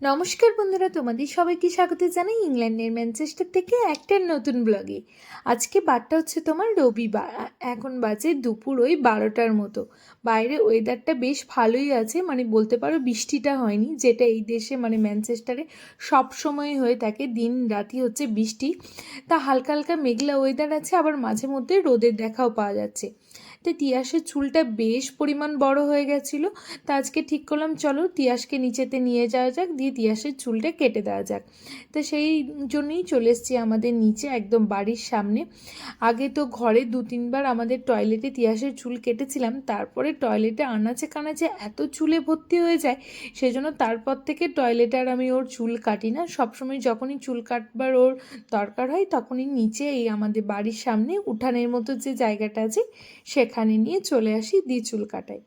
নমস্কার বন্ধুরা, তোমাদের সবাইকে স্বাগত জানাই ইংল্যান্ডের ম্যানচেস্টার থেকে একটা নতুন ব্লগে। আজকে বারটা হচ্ছে তোমার রবিবার, এখন বাজে দুপুর ওই 12টার মতো। বাইরে ওয়েদারটা বেশ ভালোই আছে, মানে বলতে পারো বৃষ্টিটা হয়নি, যেটা এই দেশে মানে ম্যানচেস্টারে সব সময় হয়ে থাকে, দিন রাতই হচ্ছে বৃষ্টি। তা হালকা হালকা মেঘলা ওয়েদার আছে, আবার মাঝে মধ্যে রোদের দেখাও পাওয়া যাচ্ছে। তো তিয়াসের চুলটা বেশ পরিমাণ বড় হয়ে গেছিলো। তা আজকে ঠিক করলাম চলো তিয়াসকে নিচেতে নিয়ে যাওয়া যাক, দিয়ে তিয়াসের চুলটা কেটে দেওয়া যাক। তো সেই জন্যই চলে এসেছি আমাদের নিচে, একদম বাড়ির সামনে। আগে তো ঘরে 2-3বার আমাদের টয়লেটে তিয়াসের চুল কেটেছিলাম, তারপরে টয়লেটে আনাচে কানাচে এত চুলে ভর্তি হয়ে যায়, সেজন্য তারপর থেকে টয়লেটে আর আমি ওর চুল কাটি না। সবসময় যখনই চুল কাটবার ওর দরকার হয় তখনই নিচে এই আমাদের বাড়ির সামনে উঠানের মতো যে জায়গাটা আছে সেখানে নিয়ে চলে আসি, দিয়ে চুল কাটাই।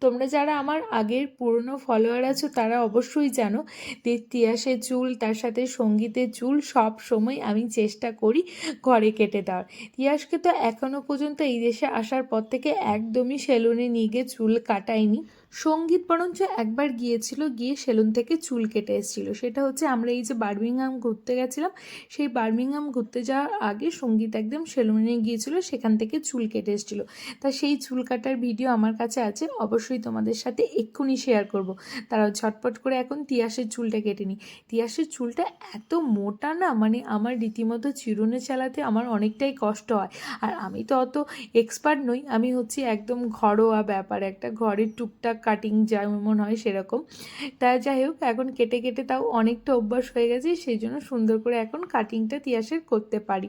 তোমরা যারা আমার আগের পুরনো ফলোয়ার আছো তারা অবশ্যই জানো যে তিয়াসের চুল তার সাথে সঙ্গীতের চুল সব সময় আমি চেষ্টা করি ঘরে কেটে দেওয়ার। তিয়াসকে তো এখনও পর্যন্ত এই দেশে আসার পর থেকে একদমই সেলুনে নিয়ে গিয়ে চুল কাটায়নি। সঙ্গীত বরঞ্চ একবার গিয়েছিল, গিয়ে সেলুন থেকে চুল কেটে এসেছিলো। সেটা হচ্ছে আমরা এই যে বার্মিংহাম ঘুরতে গেছিলাম, সেই বার্মিংহাম ঘুরতে যাওয়ার আগে সঙ্গীত একদম সেলুনে গিয়েছিল, সেখান থেকে চুল কেটে এসেছিলো। তা সেই চুল কাটার ভিডিও আমার কাছে আছে, অবশ্যই তোমাদের সাথে এক্ষুনি শেয়ার করব। তারাও ঝটপট করে এখন তিয়াসের চুলটা কেটে নিই। তিয়াসের চুলটা এত মোটা না, মানে আমার রীতিমতো চিরুনি চালাতে আমার অনেকটাই কষ্ট হয়। আর আমি তো অত এক্সপার্ট নই, আমি হচ্ছে একদম ঘরোয়া ব্যাপার, একটা ঘরের টুকটাক কাটিং যেমন হয় সেরকম। তা যাই হোক, এখন কেটে কেটে তাও অনেকটা অভ্যাস হয়ে গেছে, সেই জন্য সুন্দর করে এখন কাটিংটা তিয়াসের করতে পারি।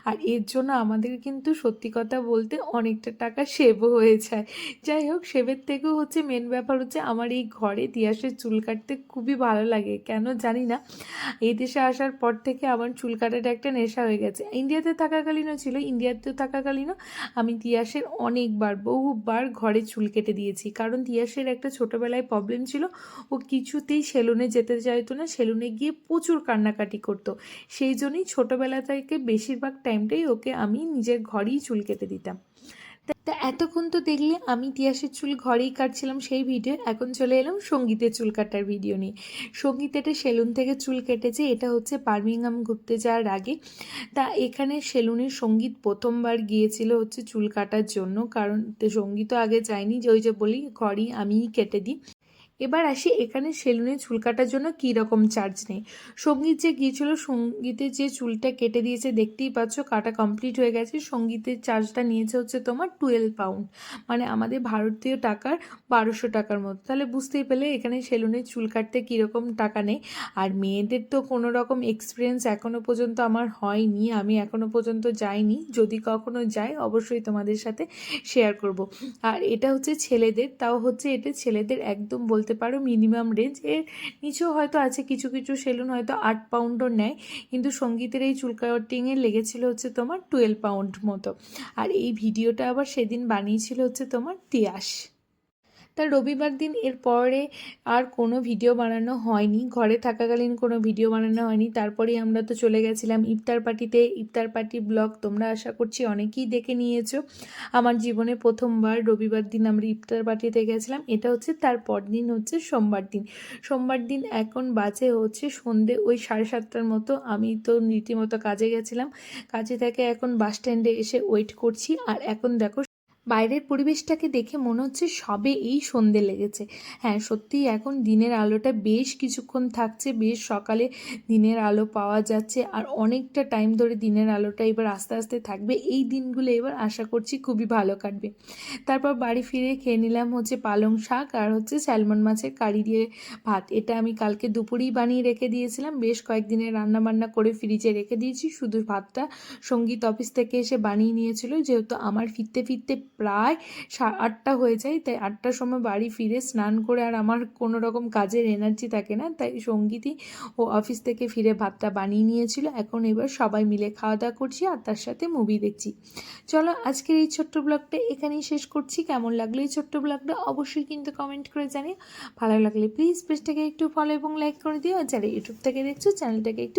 আর এর জন্য আমাদের কিন্তু সত্যি কথা বলতে অনেকটা টাকা সেভও হয়ে যায়। যাই হোক, সেভের থেকেও হচ্ছে মেন ব্যাপার হচ্ছে আমার এই ঘরে তিয়াসের চুল কাটতে খুবই ভালো লাগে, কেন জানি না। এই দেশে আসার পর থেকে আমার চুল কাটাটা একটা নেশা হয়ে গেছে। ইন্ডিয়াতে থাকাকালীনও ছিল, ইন্ডিয়াতে থাকাকালীনও আমি তিয়াসের অনেকবার বহুবার ঘরে চুল কেটে দিয়েছি, কারণ তিয়াসের একটা ছোটোবেলায় প্রবলেম ছিল, ও কিছুতেই সেলুনে যেতে চাইতো না, সেলুনে গিয়ে প্রচুর কান্নাকাটি করতো। সেই জন্যই ছোটোবেলা থেকে বেশিরভাগ টাইমটাই ওকে আমি নিজের ঘরেই চুল কেটে দিতাম। তা এতক্ষণ তো দেখলে আমি তিয়াসের চুল ঘরেই কাটছিলাম সেই ভিডিও, এখন চলে এলাম সঙ্গীতের চুল কাটার ভিডিও নিয়ে। সঙ্গীত এটা সেলুন থেকে চুল কেটেছে, এটা হচ্ছে বার্মিংহাম ঘুরতে যাওয়ার আগে। তা এখানে সেলুনের সঙ্গীত প্রথমবার গিয়েছিল হচ্ছে চুল কাটার জন্য, কারণ সঙ্গীতও আগে যায়নি, যে ওই যে বলি ঘরেই আমিই কেটে দিই। এবার আসি এখানে সেলুনে চুল কাটার জন্য কী রকম চার্জ নেই। সঙ্গীত যে গিয়েছিল, সঙ্গীতের যে চুলটা কেটে দিয়েছে দেখতেই পাচ্ছ, কাটা কমপ্লিট হয়ে গেছে। সঙ্গীতের চার্জটা নিয়েছে হচ্ছে তোমার 12 পাউন্ড, মানে আমাদের ভারতীয় টাকার 1200 টাকার মতো। তাহলে বুঝতেই পেলে এখানে সেলুনে চুল কাটতে কীরকম টাকা নেই। আর মেয়েদের তো কোনো রকম এক্সপিরিয়েন্স এখনও পর্যন্ত আমার হয়নি, আমি এখনও পর্যন্ত যাইনি, যদি কখনো যাই অবশ্যই তোমাদের সাথে শেয়ার করব। আর এটা হচ্ছে ছেলেদের, তাও হচ্ছে এটা ছেলেদের একদম বলতে পারো মিনিমাম রেঞ্জ, এর নিচেও হয়তো আছে, কিছু কিছু সেলুন হয়তো 8 পাউন্ডও নেয়, কিন্তু সঙ্গীতের এই চুল কাটিংয়ে লেগেছিল হচ্ছে তোমার 12 পাউন্ড মতো। আর এই ভিডিওটা আবার সেদিন বানিয়েছিল হচ্ছে তোমার তিয়াস। তা রবিবার দিন এর পরে আর কোনো ভিডিও বানানো হয়নি, ঘরে থাকাকালীন কোনো ভিডিও বানানো হয়নি। তারপরেই আমরা তো চলে গেছিলাম ইফতার পার্টিতে। ইফতার পার্টি ব্লগ তোমরা আশা করছি অনেকেই দেখে নিয়েছো। আমার জীবনে প্রথমবার রবিবার দিন আমরা ইফতার পার্টিতে গেছিলাম, এটা হচ্ছে তার পরদিন হচ্ছে সোমবার দিন। সোমবার দিন এখন বাজে হচ্ছে সন্ধে ওই 7:30টার মতো। আমি তো রীতিমতো কাজে গেছিলাম, কাজে থেকে এখন বাস স্ট্যান্ডে এসে ওয়েট করছি। আর এখন দেখো বাইরের পরিবেশটাকে দেখে মনে হচ্ছে সবে এই সন্ধে লেগেছে। হ্যাঁ সত্যিই এখন দিনের আলোটা বেশ কিছুক্ষণ থাকছে, বেশ সকালে দিনের আলো পাওয়া যাচ্ছে, আর অনেকটা টাইম ধরে দিনের আলোটা এবার আস্তে আস্তে থাকবে। এই দিনগুলো এবার আশা করছি খুবই ভালো কাটবে। তারপর বাড়ি ফিরে খেয়ে নিলাম হচ্ছে পালং শাক আর হচ্ছে স্যালমন মাছের কারি দিয়ে ভাত। এটা আমি কালকে দুপুরেই বানিয়ে রেখে দিয়েছিলাম, বেশ কয়েকদিনের রান্না বান্না করে ফ্রিজে রেখে দিয়েছি, শুধু ভাতটা সঙ্গীত অফিস থেকে এসে বানিয়ে নিয়েছিল। যেহেতু আমার ফিরতে ফিরতে প্রায় 8টা হয়ে যায়, তাই 8টার সময় বাড়ি ফিরে স্নান করে আর আমার কোনো রকম কাজের এনার্জি থাকে না, তাই সঙ্গীতই ও অফিস থেকে ফিরে ভাতটা বানিয়ে নিয়েছিল। এখন এবার সবাই মিলে খাওয়া দাওয়া করছি আর তার সাথে মুভি দেখছি। চলো আজকের এই ছোট্ট ব্লগটা এখানেই শেষ করছি। কেমন লাগলো এই ছোট্ট ব্লগটা অবশ্যই কিন্তু কমেন্ট করে জানিও। ভালো লাগলে প্লিজ পেজটাকে একটু ফলো এবং লাইক করে দিও, আর যারা ইউটিউব থেকে দেখছো চ্যানেলটাকে একটু